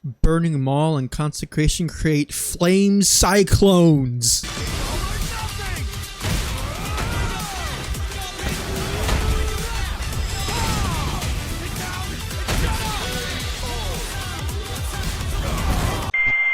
Burning Maul and Consecration create flame cyclones.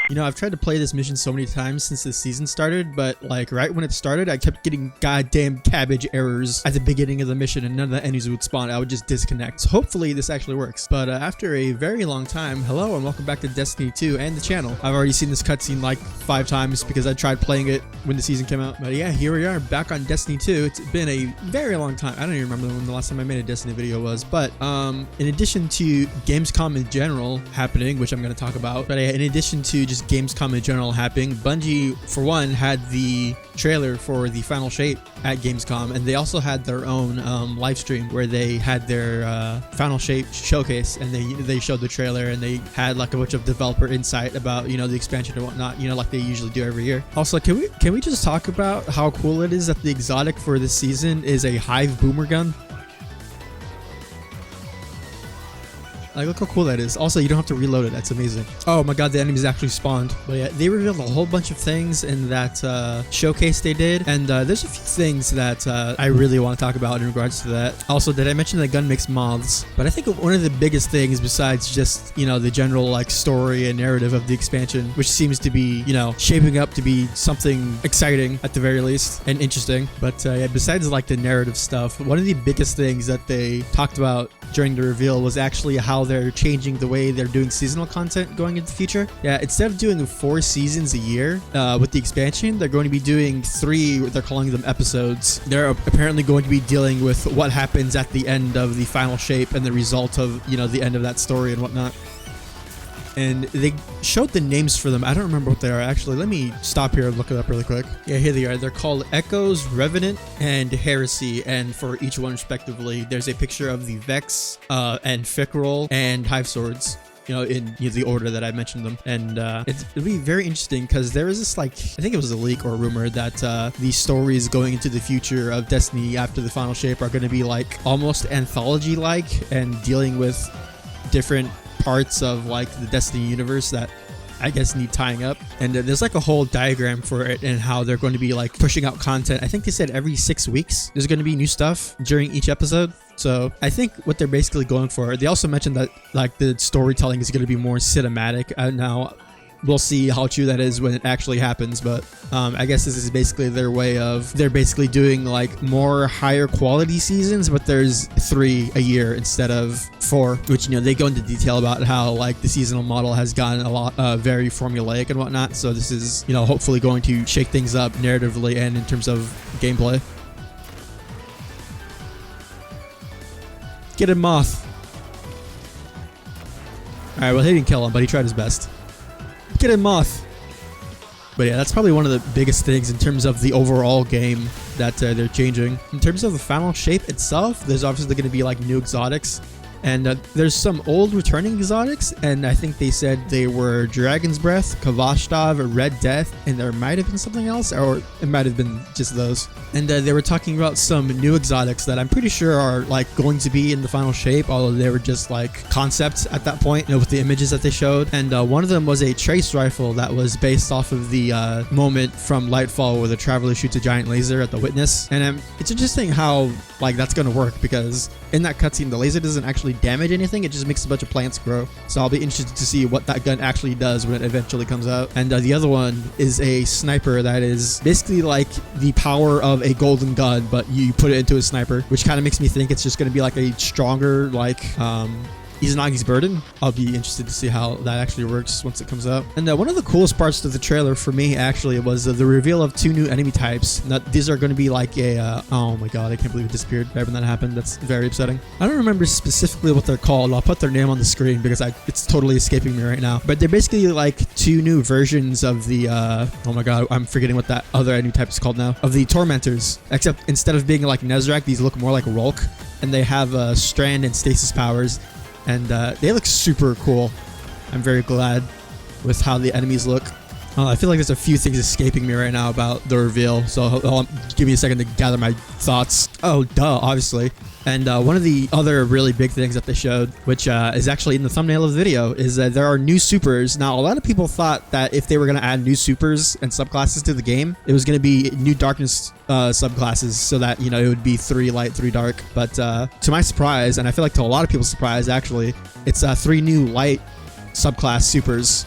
You know, I've tried to play this mission so many times since the season started, but like right when it started, I kept getting goddamn cabbage errors at the beginning of the mission and none of the enemies would spawn. I would just disconnect. So hopefully this actually works. But after a very long time, hello and welcome back to Destiny 2 and the channel. I've already seen this cutscene like 5 times because I tried playing it when the season came out. But yeah, here we are back on Destiny 2. It's been a very long time. I don't even remember when the last time I made a Destiny video was. But in addition to Gamescom in general happening, which I'm going to talk about, but in addition to just Gamescom in general happening, Bungie for one had the trailer for the final shape at Gamescom, and they also had their own live stream where they had their final shape showcase, and they showed the trailer and they had like a bunch of developer insight about, you know, the expansion and whatnot, you know, like they usually do every year. Also, can we just talk about how cool it is that the exotic for this season is a Hive boomer gun? Like, look how cool that is. Also, you don't have to reload it. That's amazing. Oh my god, the enemies actually spawned. But yeah, they revealed a whole bunch of things in that showcase they did. And there's a few things that I really want to talk about in regards to that. Also, did I mention the gun makes moths? But I think one of the biggest things, besides just, you know, the general like story and narrative of the expansion, which seems to be, you know, shaping up to be something exciting at the very least and interesting. But yeah, besides like the narrative stuff, one of the biggest things that they talked about during the reveal was actually how they're changing the way they're doing seasonal content going into the future. Yeah, instead of doing 4 seasons a year with the expansion, they're going to be doing 3, they're calling them episodes. They're apparently going to be dealing with what happens at the end of the final shape and the result of, you know, the end of that story and whatnot. And they showed the names for them. I don't remember what they are actually. Let me stop here and look it up really quick. Yeah, here they are. They're called Echoes, Revenant, and Heresy. And for each one respectively, there's a picture of the Vex and Fickrel and Hive Swords, you know, in the order that I mentioned them. And it'll be very interesting because there is this, like, I think it was a leak or a rumor that the stories going into the future of Destiny after the final shape are going to be like almost anthology-like and dealing with different parts of like the Destiny universe that I guess need tying up. And there's like a whole diagram for it and how they're going to be like pushing out content. I think they said every 6 weeks there's going to be new stuff during each episode. So I think what they're basically going for, they also mentioned that like the storytelling is going to be more cinematic. Now we'll see how true that is when it actually happens, but I guess this is basically their way of, they're basically doing like more higher quality seasons, but there's 3 a year instead of 4, which, you know, they go into detail about how like the seasonal model has gotten a lot very formulaic and whatnot. So this is, you know, hopefully going to shake things up narratively and in terms of gameplay. Get him, Moth. Alright, well, he didn't kill him, but he tried his best. Get him, Moth. But yeah, that's probably one of the biggest things in terms of the overall game that they're changing. In terms of the final shape itself, there's obviously going to be like new exotics. And there's some old returning exotics, and I think they said they were Dragon's Breath, Kavashtav, Red Death, and there might have been something else, or it might have been just those. And they were talking about some new exotics that I'm pretty sure are like going to be in the final shape, although they were just like concepts at that point, you know, with the images that they showed. And one of them was a trace rifle that was based off of the moment from Lightfall where the Traveler shoots a giant laser at the Witness. And it's interesting how like that's going to work, because in that cutscene the laser doesn't actually damage anything, it just makes a bunch of plants grow. So I'll be interested to see what that gun actually does when it eventually comes out. And the other one is a sniper that is basically like the power of a golden gun, but you put it into a sniper, which kind of makes me think it's just going to be like a stronger like Izanagi's Burden. I'll be interested to see how that actually works once it comes out. And one of the coolest parts of the trailer for me actually was the reveal of 2 new enemy types. Now, these are going to be like a oh my god, I can't believe it disappeared right when that happened. That's very upsetting. I don't remember specifically what they're called. I'll put their name on the screen because it's totally escaping me right now. But they're basically like 2 new versions of the oh my god, I'm forgetting what that other enemy type is called now, of the Tormentors, except instead of being like Nezrak, these look more like Rolk, and they have strand and stasis powers. And they look super cool. I'm very glad with how the enemies look. I feel like there's a few things escaping me right now about the reveal, so give me a second to gather my thoughts. Oh, duh, obviously. And one of the other really big things that they showed, which is actually in the thumbnail of the video, is that there are new supers. Now, a lot of people thought that if they were going to add new supers and subclasses to the game, it was going to be new darkness subclasses, so that, you know, it would be 3 light, 3 dark. But to my surprise, and I feel like to a lot of people's surprise, actually, it's 3 new light subclass supers,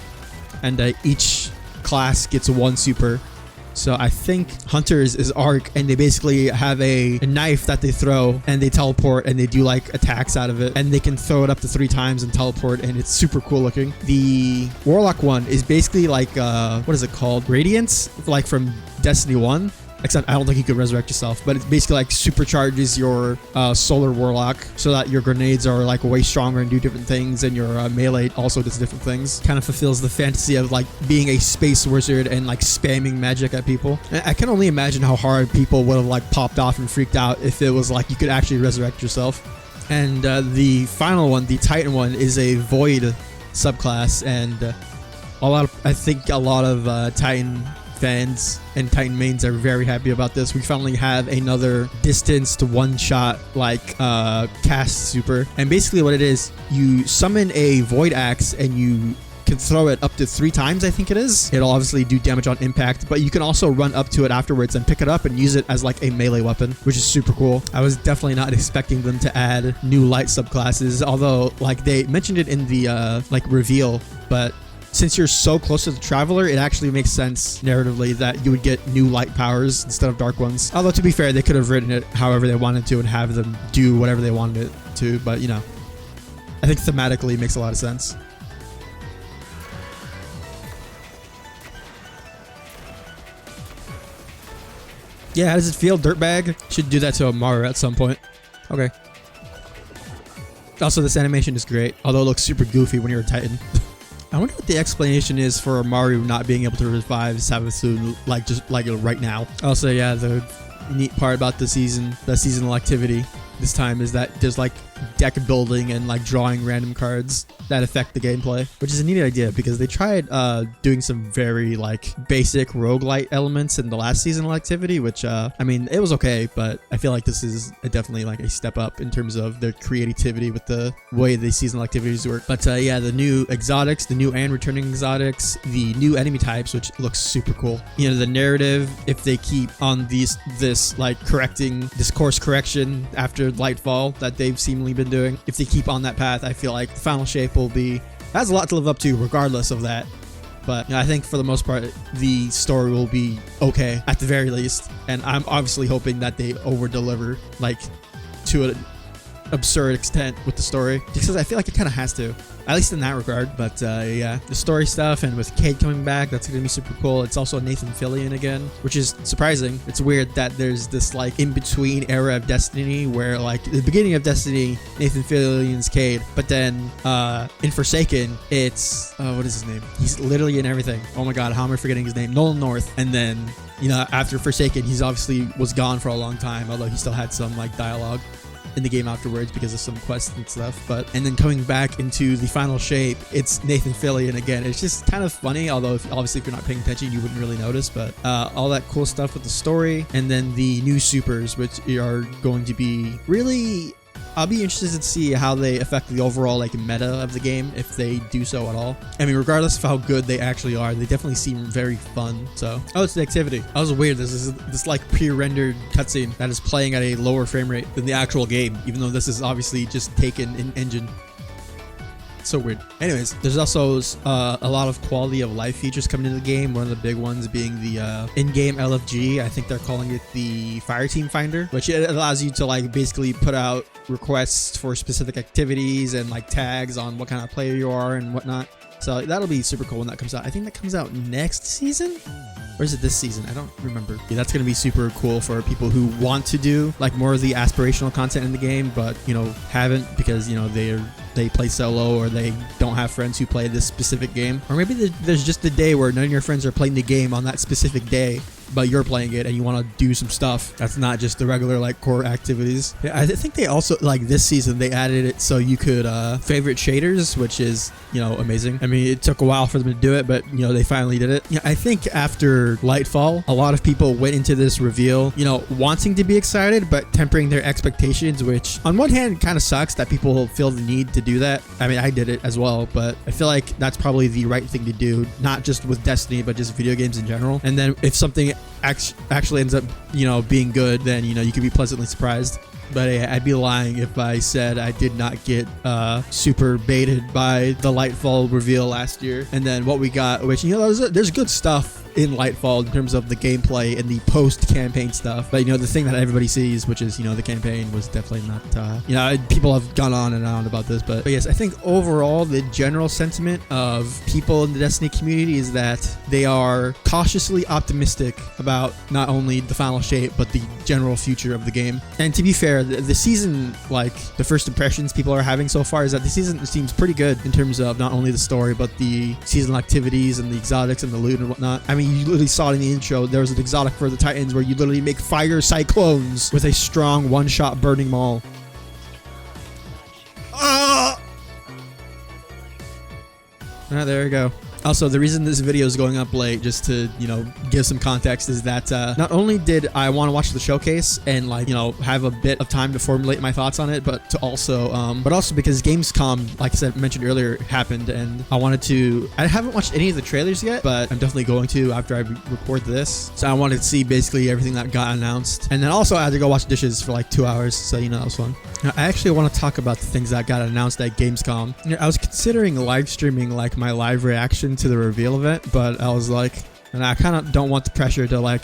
and each class gets 1 super. So I think Hunters is Arc, and they basically have a knife that they throw, and they teleport, and they do like attacks out of it, and they can throw it up to 3 times and teleport, and it's super cool looking. The Warlock one is basically like what is it called? Radiance, like from Destiny 1. Except I don't think you could resurrect yourself, but it basically like supercharges your solar warlock so that your grenades are like way stronger and do different things, and your melee also does different things. Kind of fulfills the fantasy of like being a space wizard and like spamming magic at people. I can only imagine how hard people would have like popped off and freaked out if it was like you could actually resurrect yourself. And the final one, the Titan one, is a void subclass, and I think a lot of Titan fans and Titan mains are very happy about this. We finally have another distanced one-shot like cast super, and basically what it is, you summon a void axe and you can throw it up to 3 times, I think it is. It'll obviously do damage on impact, but you can also run up to it afterwards and pick it up and use it as like a melee weapon, which is super cool. I was definitely not expecting them to add new light subclasses, although like they mentioned it in the like reveal, but since you're so close to the Traveler, it actually makes sense narratively that you would get new light powers instead of dark ones. Although, to be fair, they could have written it however they wanted to and have them do whatever they wanted it to. But, you know, I think thematically it makes a lot of sense. Yeah, how does it feel, dirtbag? Should do that to Amaru at some point. Okay. Also, this animation is great, although it looks super goofy when you're a Titan. I wonder what the explanation is for Mario not being able to revive Sabatsu like just like right now. Also, yeah, the neat part about the seasonal activity this time is that there's like deck building and like drawing random cards that affect the gameplay, which is a neat idea because they tried doing some very like basic roguelite elements in the last seasonal activity, which I mean, it was okay, but I feel like this is definitely like a step up in terms of their creativity with the way the seasonal activities work. But yeah, the new exotics, the new and returning exotics, the new enemy types, which looks super cool. You know, the narrative, if they keep on this like correcting this course correction after Lightfall that they've seemingly been doing, if they keep on that path, I feel like the final shape has a lot to live up to regardless of that. But you know, I think for the most part the story will be okay at the very least, and I'm obviously hoping that they over deliver like to an absurd extent with the story, because I feel like it kind of has to, at least in that regard. But yeah, the story stuff, and with Cade coming back, that's gonna be super cool. It's also Nathan Fillion again, which is surprising. It's weird that there's this like in-between era of Destiny where like the beginning of Destiny, Nathan Fillion's Cade, but then in Forsaken it's what is his name? He's literally in everything. Oh my god, how am I forgetting his name? Nolan North. And then, you know, after Forsaken, he's obviously was gone for a long time, although he still had some like dialogue in the game afterwards because of some quests and stuff. But and then coming back into the final shape, it's Nathan Fillion again. It's just kind of funny, although obviously if you're not paying attention you wouldn't really notice. But all that cool stuff with the story, and then the new supers, which are going to be really, I'll be interested to see how they affect the overall like meta of the game, if they do so at all. I mean, regardless of how good they actually are, they definitely seem very fun. So, oh, it's the activity. That was weird. This is this like pre-rendered cutscene that is playing at a lower frame rate than the actual game, even though this is obviously just taken in engine. So weird. Anyways, there's also a lot of quality of life features coming into the game. One of the big ones being the in-game LFG. I think they're calling it the Fire Team Finder, which it allows you to like basically put out requests for specific activities and like tags on what kind of player you are and whatnot. So that'll be super cool when that comes out. I think that comes out next season? Or is it this season? I don't remember. Yeah, that's going to be super cool for people who want to do like more of the aspirational content in the game, but you know, haven't because, you know, they play solo, or they don't have friends who play this specific game. Or maybe there's just the day where none of your friends are playing the game on that specific day, but you're playing it and you want to do some stuff that's not just the regular like core activities. Yeah, I think they also like this season they added it so you could favorite shaders, which is, you know, amazing. I mean, it took a while for them to do it, but you know, they finally did it. Yeah, I think after Lightfall, a lot of people went into this reveal, you know, wanting to be excited but tempering their expectations, which on one hand kind of sucks that people feel the need to do that. I mean, I did it as well, but I feel like that's probably the right thing to do, not just with Destiny but just video games in general. And then if something actually ends up, you know, being good, then, you know, you could be pleasantly surprised. But I'd be lying if I said I did not get super baited by the Lightfall reveal last year. And then what we got, which, you know, there's good stuff in Lightfall in terms of the gameplay and the post-campaign stuff. But, you know, the thing that everybody sees, which is, you know, the campaign was definitely not, you know, people have gone on and on about this. But yes, I think overall the general sentiment of people in the Destiny community is that they are cautiously optimistic about not only the final shape, but the general future of the game. And to be fair, the season, like the first impressions people are having so far is that the season seems pretty good in terms of not only the story, but the seasonal activities and the exotics and the loot and whatnot. I mean, you literally saw it in the intro. There was an exotic for the Titans where you literally make fire cyclones with a strong one-shot burning maul. There we go. Also, the reason this video is going up late, just to, you know, give some context, is that not only did I want to watch the showcase and, like, you know, have a bit of time to formulate my thoughts on it, but also because Gamescom, like I said, mentioned earlier, happened, and I wanted to. I haven't watched any of the trailers yet, but I'm definitely going to after I record this. So I wanted to see basically everything that got announced, and then also I had to go wash dishes for like 2 hours. So, you know, that was fun. Now, I actually want to talk about the things that got announced at Gamescom. You know, I was considering live streaming like my live reaction to the reveal event, but I was like, and I kind of don't want the pressure to like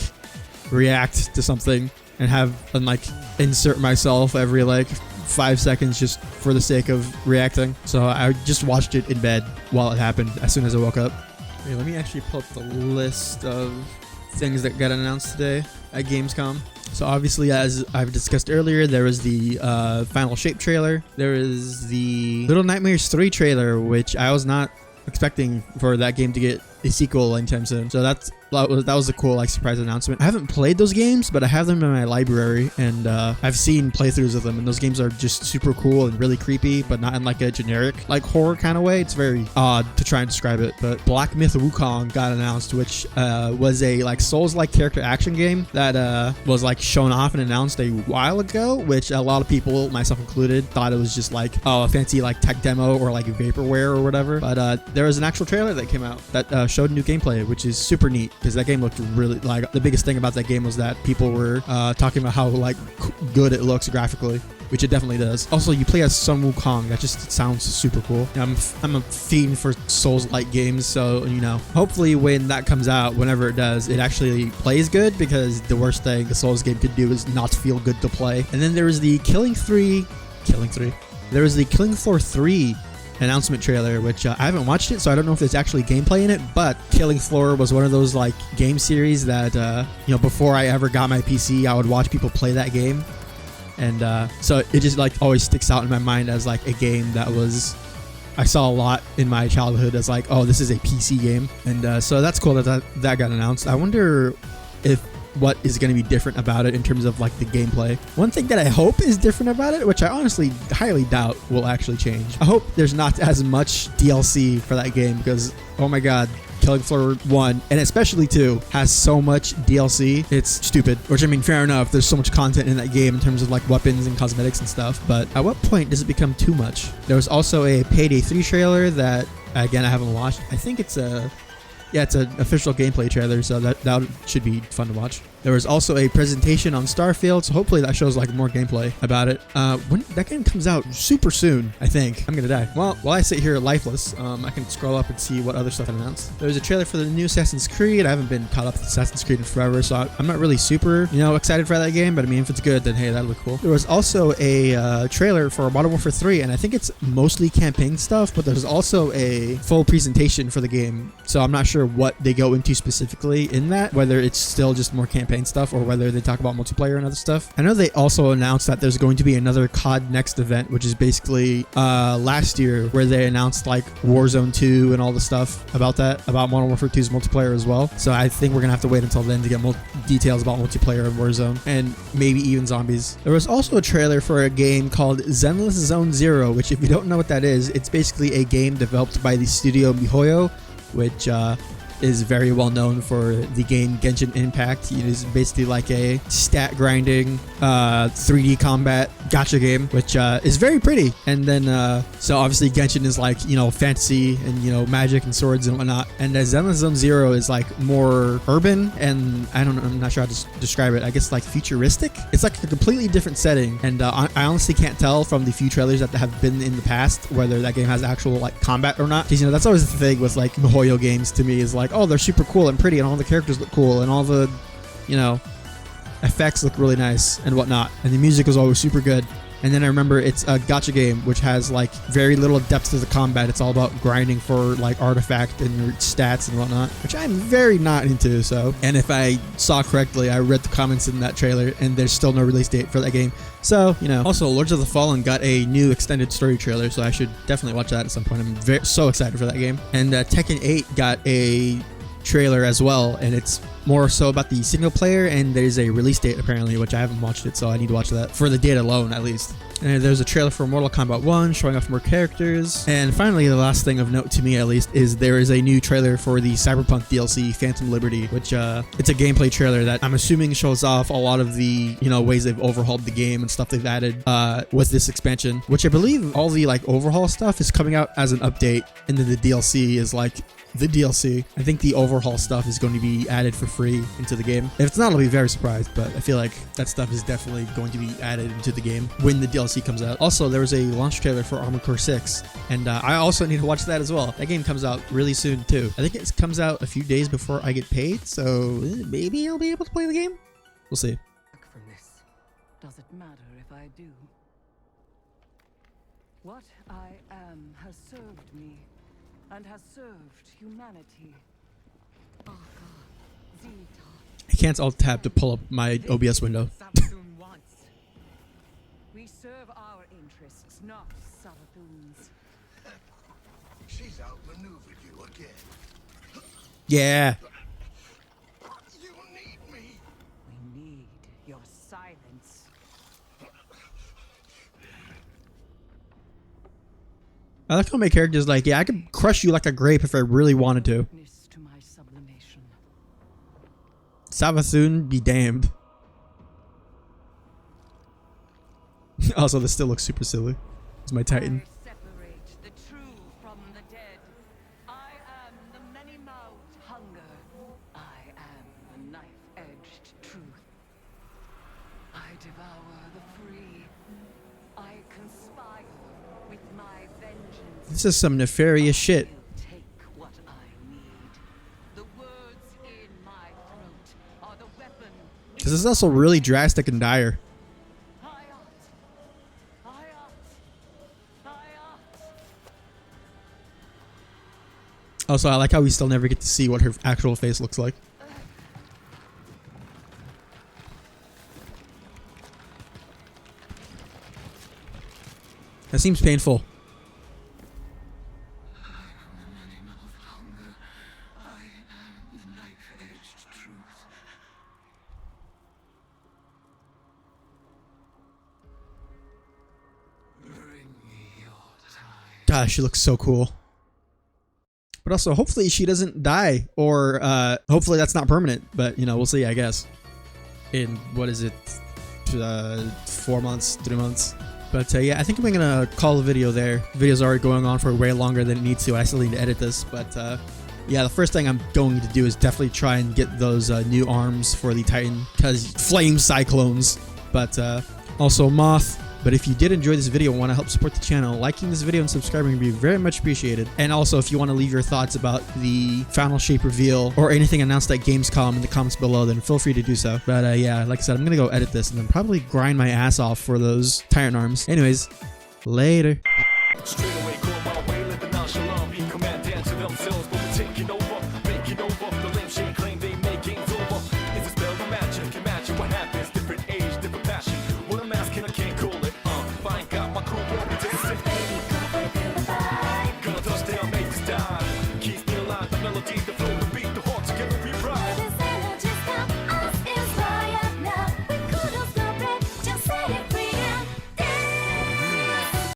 react to something and have and like insert myself every like 5 seconds just for the sake of reacting. So I just watched it in bed while it happened as soon as I woke up. Okay, let me actually pull up the list of things that got announced today at Gamescom. So obviously, as I've discussed earlier, there was the Final Shape trailer. There is the Little Nightmares 3 trailer, which I was not expecting for that game to get a sequel anytime soon. So that was a cool like surprise announcement. I haven't played those games, but I have them in my library, and I've seen playthroughs of them, and those games are just super cool and really creepy, but not in like a generic like horror kind of way. It's very odd to try and describe it. But Black Myth Wukong got announced, which was a like Souls-like character action game that was like shown off and announced a while ago, which a lot of people, myself included, thought it was just like a fancy like tech demo or like vaporware or whatever. But there was an actual trailer that came out that showed new gameplay, which is super neat, because that game looked really, like, the biggest thing about that game was that people were talking about how like good it looks graphically, which it definitely does. Also, you play as Sun Wukong. That just sounds super cool. I'm a fiend for Souls-like games, so, you know, hopefully when that comes out, whenever it does, it actually plays good, because the worst thing a Souls game could do is not feel good to play. And then there was the Killing Floor 3 announcement trailer, which I haven't watched it, so I don't know if there's actually gameplay in it. But Killing Floor was one of those like game series that you know, before I ever got my PC, I would watch people play that game, and so it just like always sticks out in my mind as like a game that I saw a lot in my childhood as like, oh, this is a PC game. And so that's cool that got announced. I wonder if what is going to be different about it in terms of like the gameplay. One thing that I hope is different about it, which I honestly highly doubt will actually change, I hope there's not as much DLC for that game, because oh my god, Killing Floor 1 and especially 2 has so much DLC. It's stupid. Which, I mean, fair enough, there's so much content in that game in terms of like weapons and cosmetics and stuff, but at what point does it become too much? There was also a Payday 3 trailer that, again, I haven't watched. I think it's an official gameplay trailer, so that should be fun to watch. There was also a presentation on Starfield, so hopefully that shows like more gameplay about it. When that game comes out super soon, I think. I'm gonna die. Well, while I sit here lifeless, I can scroll up and see what other stuff announced. There was a trailer for the new Assassin's Creed. I haven't been caught up with Assassin's Creed in forever, so I'm not really super, you know, excited for that game, but I mean, if it's good, then hey, that'll look cool. There was also a trailer for Modern Warfare 3, and I think it's mostly campaign stuff, but there's also a full presentation for the game, so I'm not sure what they go into specifically in that, whether it's still just more campaign campaign stuff or whether they talk about multiplayer and other stuff. I know they also announced that there's going to be another COD Next event, which is basically last year where they announced like Warzone 2 and all the stuff about that, about Modern Warfare 2's multiplayer as well. So I think we're gonna have to wait until then to get more details about multiplayer and Warzone and maybe even zombies. There was also a trailer for a game called Zenless Zone Zero, which if you don't know what that is, it's basically a game developed by the studio MiHoYo, which is very well known for the game Genshin Impact. It is basically like a stat grinding 3D combat gacha game, which is very pretty. And then so obviously Genshin is like, you know, fantasy and, you know, magic and swords and whatnot, and Zenless Zone Zero is like more urban and I'm not sure how to describe it. I guess like futuristic. It's like a completely different setting, and I honestly can't tell from the few trailers that have been in the past whether that game has actual like combat or not, because, you know, that's always the thing with like MiHoYo games to me, is like, oh, they're super cool and pretty and all the characters look cool and all the, you know, effects look really nice and whatnot, and the music was always super good. And then I remember it's a gacha game which has like very little depth to the combat. It's all about grinding for like artifact and your stats and whatnot, which I'm very not into. So, and if I saw correctly, I read the comments in that trailer and there's still no release date for that game. So, you know, also Lords of the Fallen got a new extended story trailer, so I should definitely watch that at some point. I'm so excited for that game. And Tekken 8 got a trailer as well, and it's more so about the single player, and there's a release date apparently, which I haven't watched it, so I need to watch that for the date alone at least. And there's a trailer for Mortal Kombat 1 showing off more characters. And finally, the last thing of note to me at least is there is a new trailer for the Cyberpunk DLC Phantom Liberty, which it's a gameplay trailer that I'm assuming shows off a lot of the, you know, ways they've overhauled the game and stuff they've added with this expansion, which I believe all the like overhaul stuff is coming out as an update, and then the DLC is like the DLC. I think the overhaul stuff is going to be added for free into the game. If it's not, I'll be very surprised, but I feel like that stuff is definitely going to be added into the game when the DLC comes out. Also, there was a launch trailer for Armored Core 6, and I also need to watch that as well. That game comes out really soon too. I think it comes out a few days before I get paid, so maybe I'll be able to play the game. We'll see. From this, does it matter if I do? What I am has served me, and has served humanity. I can't alt tab to pull up my OBS window. We serve our interests, not Savathun's. She's outmaneuvered you again. Yeah. You need me. We need your silence. I like how my character's like, yeah, I could crush you like a grape if I really wanted to. To my sublimation. Savathun be damned. Also, this still looks super silly. It's my Titan. I separate the true from the dead. I am the many-mouthed hunger. I am the knife-edged truth. I devour the free. I conspire with my vengeance. This is some nefarious shit. Take what I need. The words in my throat are the weapon. This is also really drastic and dire. Also, I like how we still never get to see what her actual face looks like. That seems painful. Gosh, she looks so cool. But also, hopefully she doesn't die, or hopefully that's not permanent. But, you know, we'll see, I guess. In, what is it, 4 months, 3 months? But yeah, I think I'm gonna call the video there. The video's already going on for way longer than it needs to. I still need to edit this, but yeah, the first thing I'm going to do is definitely try and get those new arms for the Titan, because flame cyclones. But also Moth. But if you did enjoy this video and want to help support the channel, liking this video and subscribing would be very much appreciated. And also, if you want to leave your thoughts about the final shape reveal or anything announced at Gamescom in the comments below, then feel free to do so. But yeah, like I said, I'm going to go edit this and then probably grind my ass off for those Titan arms. Anyways, later.